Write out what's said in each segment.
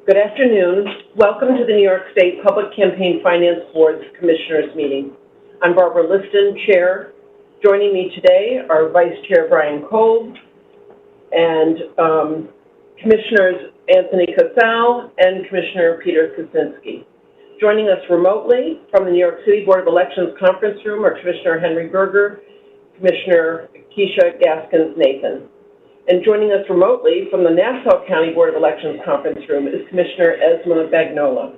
Good afternoon. Welcome to the New York State Public Campaign Finance Board's Commissioners Meeting. I'm Barbara Liston, Chair. Joining me today are Vice Chair Brian Kolb and Commissioners Anthony Casal and Commissioner Peter Kuczynski. Joining us remotely from the New York City Board of Elections conference room are Commissioner Henry Berger, Commissioner Keisha Gaskins-Nathan. And joining us remotely from the Nassau County Board of Elections conference room is Commissioner Esma Bagnola.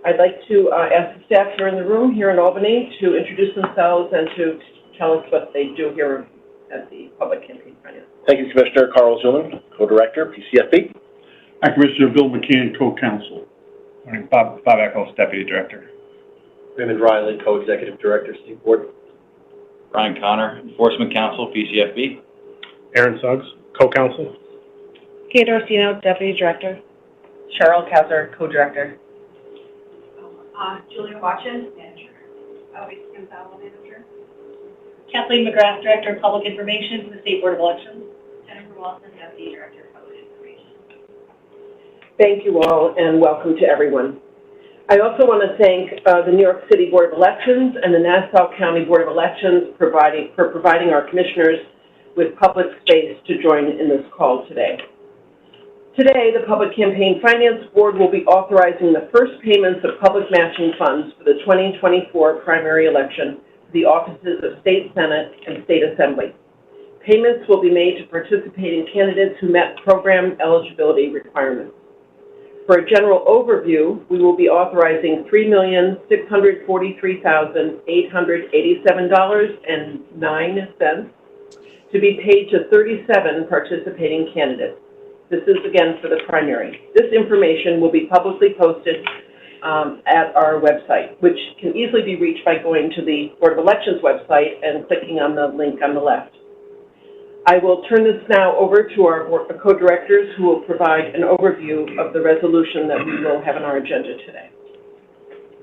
I'd like to ask the staff here in the room here in Albany to introduce themselves and to tell us what they do here at the Public Campaign Finance. Thank you, Commissioner Carl Zuman, Co-Director, PCFB. Hi, Commissioner Bill McKeon, Co-Counsel. Morning, Bob Eccles, Deputy Director. Raymond Riley, Co-Executive Director, State Board. Brian Connor, Enforcement Counsel, PCFB. Aaron Suggs, Co-Counsel. Kate Orsino, Deputy Director. Cheryl Kaiser, Co-Director. Julia Watson, Manager. Elise Gonzalo, Manager. Kathleen McGrath, Director of Public Information for the State Board of Elections. Jennifer Wilson, Deputy Director of Public Information. Thank you all and welcome to everyone. I also want to thank the New York City Board of Elections and the Nassau County Board of Elections for providing our commissioners with public space to join in this call today. Today, the Public Campaign Finance Board will be authorizing the first payments of public matching funds for the 2024 primary election to the offices of State Senate and State Assembly. Payments will be made to participating candidates who met program eligibility requirements. For a general overview, we will be authorizing $3,643,887.09 to be paid to 37 participating candidates. This is again for the primary. This information will be publicly posted at our website, which can easily be reached by going to the Board of Elections website and clicking on the link on the left. I will turn this now over to our co-directors who will provide an overview of the resolution that we will have on our agenda today.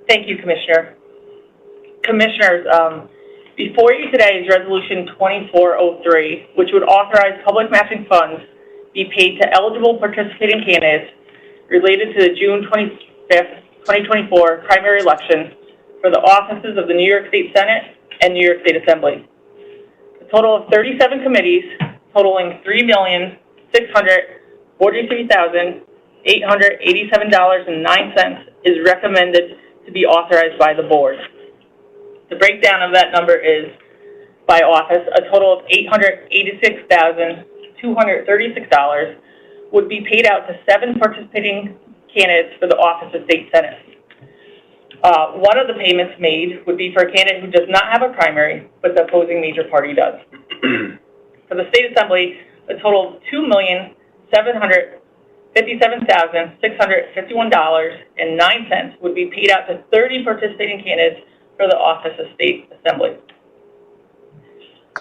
Thank you, Commissioner. Commissioners, before you today is Resolution 2403, which would authorize public matching funds be paid to eligible participating candidates related to the June 25th, 2024 primary election for the offices of the New York State Senate and New York State Assembly. A total of 37 committees totaling $3,643,887.09 is recommended to be authorized by the board. The breakdown of that number is, by office, a total of $886,236 would be paid out to 7 participating candidates for the office of State Senate. One of the payments made would be for a candidate who does not have a primary, but the opposing major party does. For the State Assembly, a total of $2,757,651.09 would be paid out to 30 participating candidates for the office of State Assembly.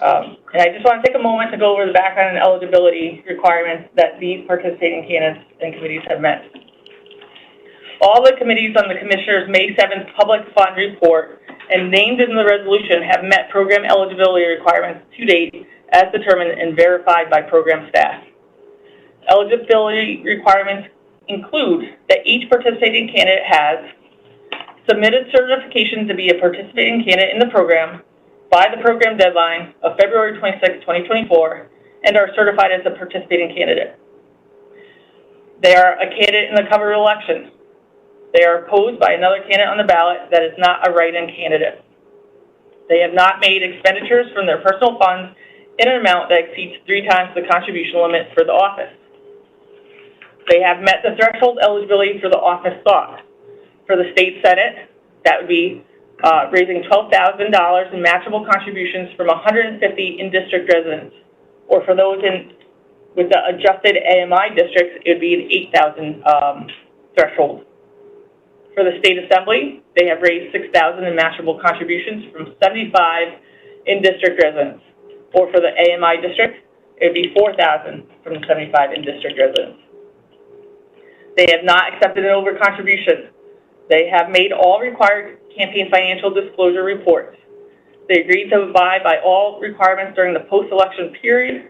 And I just want to take a moment to go over the background and eligibility requirements that these participating candidates and committees have met. All the committees on the Commissioner's May 7th Public Fund Report and named in the resolution have met program eligibility requirements to date as determined and verified by program staff. Eligibility requirements include that each participating candidate has submitted certification to be a participating candidate in the program by the program deadline of February 26, 2024, and are certified as a participating candidate. They are a candidate in the covered election. They are opposed by another candidate on the ballot that is not a write-in candidate. They have not made expenditures from their personal funds in an amount that exceeds 3 times the contribution limit for the office. They have met the threshold eligibility for the office sought. For the State Senate, that would be raising $12,000 in matchable contributions from 150 in-district residents. Or for those with the adjusted AMI districts, it would be an 8,000 threshold. For the State Assembly, they have raised $6,000 in matchable contributions from 75 in-district residents. Or for the AMI district, it would be $4,000 from the 75 in-district residents. They have not accepted an over-contribution. They have made all required campaign financial disclosure reports. They agreed to abide by all requirements during the post-election period,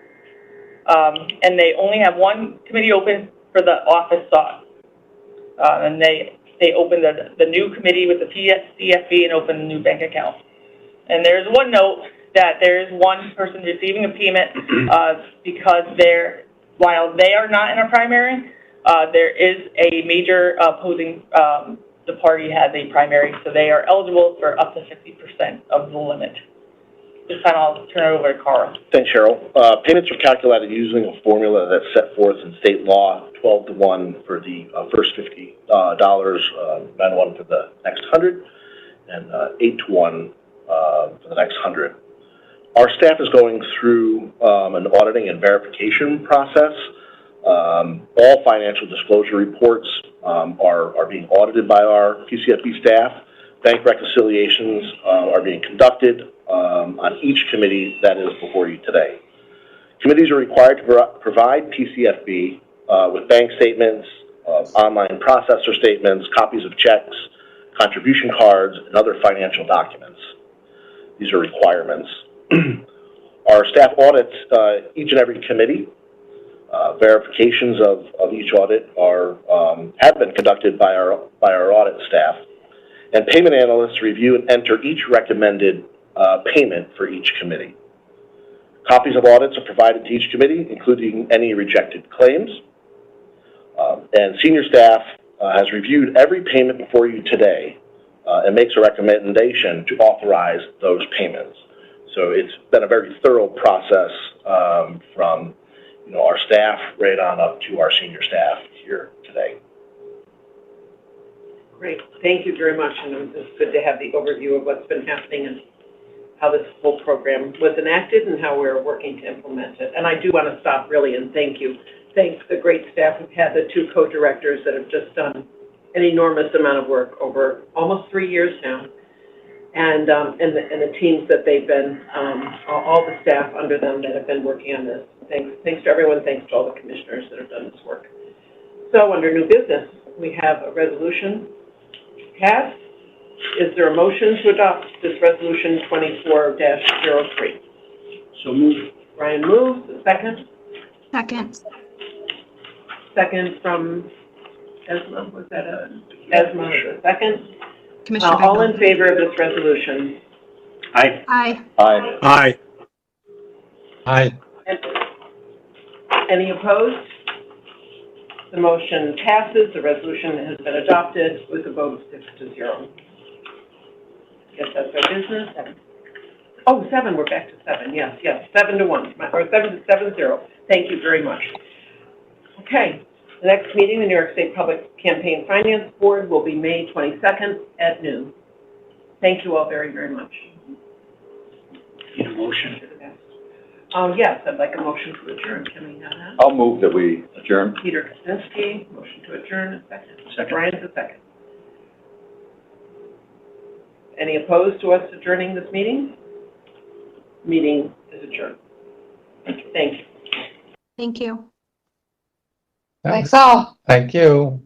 and they only have one committee open for the office sought. And they opened the new committee with the PCFB and opened a new bank account. And there's one note that there is one person receiving a payment because while they are not in a primary, there is a major opposing the party has a primary, so they are eligible for up to 50% of the limit. This time I'll turn it over to Carl. Thanks, Cheryl. Payments are calculated using a formula that's set forth in state law, 12-to-1 for the first $50, 9-to-1 for the next 100, and 8-to-1 for the next 100. Our staff is going through an auditing and verification process. All financial disclosure reports are being audited by our PCFB staff. Bank reconciliations are being conducted on each committee that is before you today. Committees are required to provide PCFB with bank statements, online processor statements, copies of checks, contribution cards, and other financial documents. These are requirements. Our staff audits each and every committee. Verifications of each audit have been conducted by our audit staff. And payment analysts review and enter each recommended payment for each committee. Copies of audits are provided to each committee, including any rejected claims. And senior staff has reviewed every payment before you today and makes a recommendation to authorize those payments. So it's been a very thorough process from our staff right on up to our senior staff here today. Great. Thank you very much, and it's good to have the overview of what's been happening and how this whole program was enacted and how we're working to implement it. And I do want to stop really and thank you. Thanks the great staff we've had, the two co-directors that have just done an enormous amount of work over almost 3 years now, and the teams that they've been, all the staff under them that have been working on this. Thanks to everyone. Thanks to all the commissioners that have done this work. So under new business, we have a resolution passed. Is there a motion to adopt this resolution 24-03? So moved. Brian moves. A second. Second. Second from Esma. Was that Esma? A second. Commissioner All in favor of this resolution? Aye. Aye. Aye. Aye. Aye. Any opposed? The motion passes. The resolution has been adopted with a vote of 6-0. Yes, that's our business. 7. We're back to 7. Yes. 7-1. Or 7-0. Thank you very much. Okay. The next meeting, the New York State Public Campaign Finance Board, will be May 22nd at noon. Thank you all very, very much. Need a motion? Yes, I'd like a motion to adjourn. Can we have that? I'll move that we adjourn. Peter Kaczynski, motion to adjourn, a second. Second. Brian's a second. Any opposed to us adjourning this meeting? Meeting is adjourned. Thank you. Thank you. Thanks all. Thank you.